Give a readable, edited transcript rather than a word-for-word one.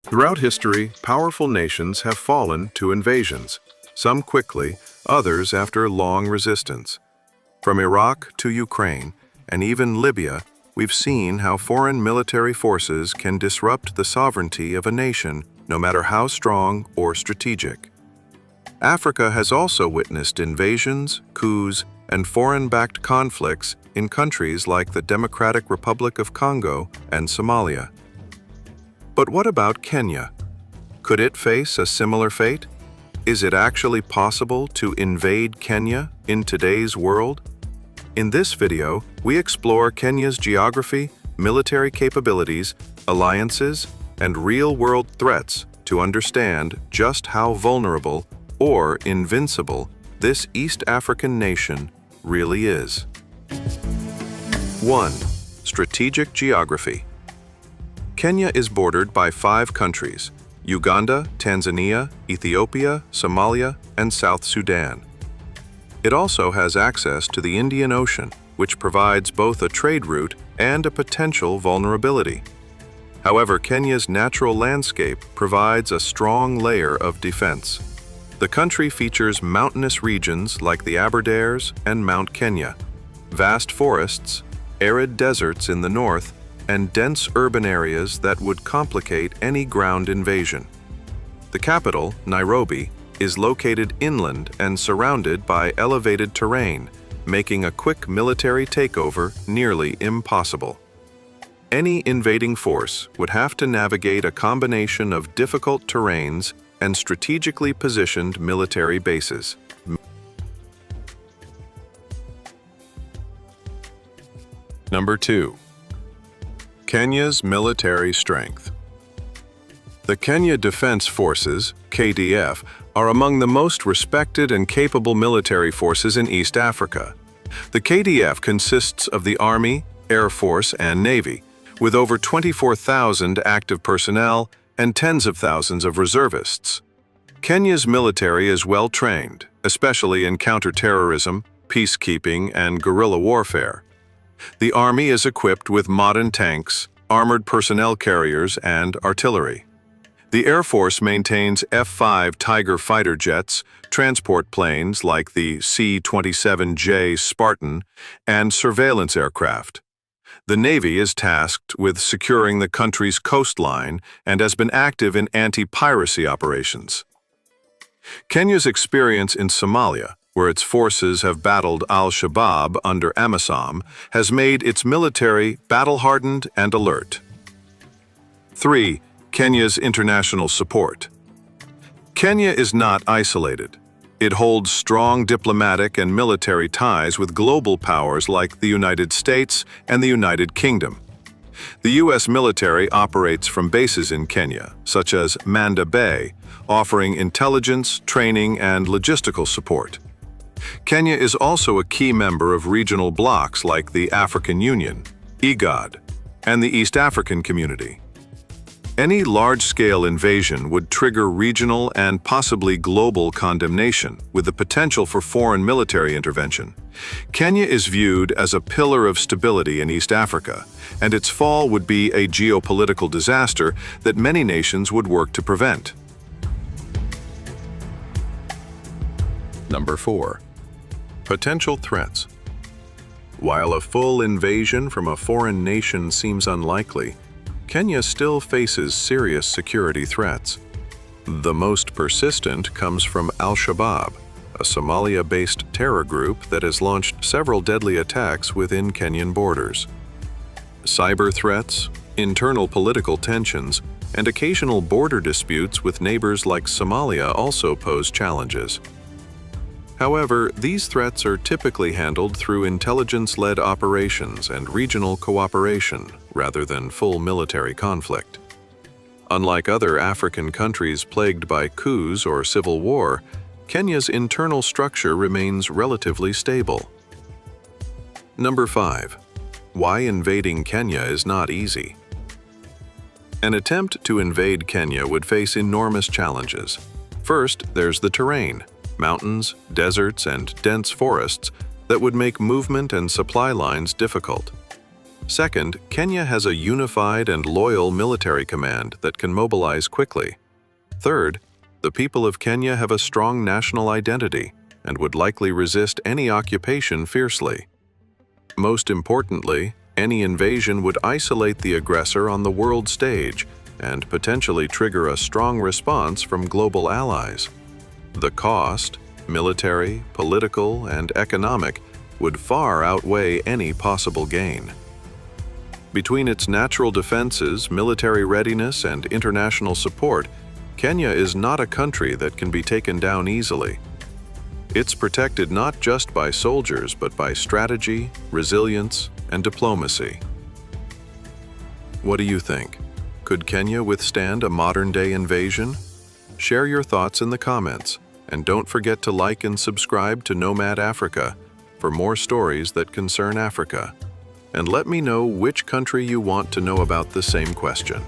Throughout history, powerful nations have fallen to invasions, some quickly, others after long resistance. From Iraq to Ukraine, and even Libya, we've seen how foreign military forces can disrupt the sovereignty of a nation, no matter how strong or strategic. Africa has also witnessed invasions, coups, and foreign-backed conflicts in countries like the Democratic Republic of Congo and Somalia. But what about Kenya? Could it face a similar fate? Is it actually possible to invade Kenya in today's world? In this video, we explore Kenya's geography, military capabilities, alliances, and real-world threats to understand just how vulnerable or invincible this East African nation really is. 1. Strategic geography. Kenya is bordered by 5 countries: Uganda, Tanzania, Ethiopia, Somalia, and South Sudan. It also has access to the Indian Ocean, which provides both a trade route and a potential vulnerability. However, Kenya's natural landscape provides a strong layer of defense. The country features mountainous regions like the Aberdares and Mount Kenya, vast forests, arid deserts in the north, and dense urban areas that would complicate any ground invasion. The capital, Nairobi, is located inland and surrounded by elevated terrain, making a quick military takeover nearly impossible. Any invading force would have to navigate a combination of difficult terrains and strategically positioned military bases. Number 2. Kenya's military strength. The Kenya Defense Forces, KDF, are among the most respected and capable military forces in East Africa. The KDF consists of the Army, Air Force, and Navy, with over 24,000 active personnel and tens of thousands of reservists. Kenya's military is well trained, especially in counterterrorism, peacekeeping, and guerrilla warfare. The Army is equipped with modern tanks, armored personnel carriers, and artillery. The Air Force maintains F-5 Tiger fighter jets, transport planes like the C-27J Spartan, and surveillance aircraft. The Navy is tasked with securing the country's coastline and has been active in anti-piracy operations. Kenya's experience in Somalia, where its forces have battled al-Shabaab under AMISOM, has made its military battle-hardened and alert. 3. Kenya's international support. Kenya is not isolated. It holds strong diplomatic and military ties with global powers like the United States and the United Kingdom. The U.S. military operates from bases in Kenya, such as Manda Bay, offering intelligence, training, and logistical support. Kenya is also a key member of regional blocs like the African Union, IGAD, and the East African Community. Any large-scale invasion would trigger regional and possibly global condemnation, with the potential for foreign military intervention. Kenya is viewed as a pillar of stability in East Africa, and its fall would be a geopolitical disaster that many nations would work to prevent. Number 4. Potential threats. While a full invasion from a foreign nation seems unlikely, Kenya still faces serious security threats. The most persistent comes from al-Shabaab, a Somalia-based terror group that has launched several deadly attacks within Kenyan borders. Cyber threats, internal political tensions, and occasional border disputes with neighbors like Somalia also pose challenges. However, these threats are typically handled through intelligence-led operations and regional cooperation rather than full military conflict. Unlike other African countries plagued by coups or civil war, Kenya's internal structure remains relatively stable. Number 5. Why invading Kenya is not easy. An attempt to invade Kenya would face enormous challenges. First, there's the terrain. Mountains, deserts, and dense forests that would make movement and supply lines difficult. Second, Kenya has a unified and loyal military command that can mobilize quickly. Third, the people of Kenya have a strong national identity and would likely resist any occupation fiercely. Most importantly, any invasion would isolate the aggressor on the world stage and potentially trigger a strong response from global allies. The cost, military, political, and economic, would far outweigh any possible gain. Between its natural defenses, military readiness, and international support, Kenya is not a country that can be taken down easily. It's protected not just by soldiers, but by strategy, resilience, and diplomacy. What do you think? Could Kenya withstand a modern-day invasion? Share your thoughts in the comments, and don't forget to like and subscribe to Nomad Africa for more stories that concern Africa. And let me know which country you want to know about the same question.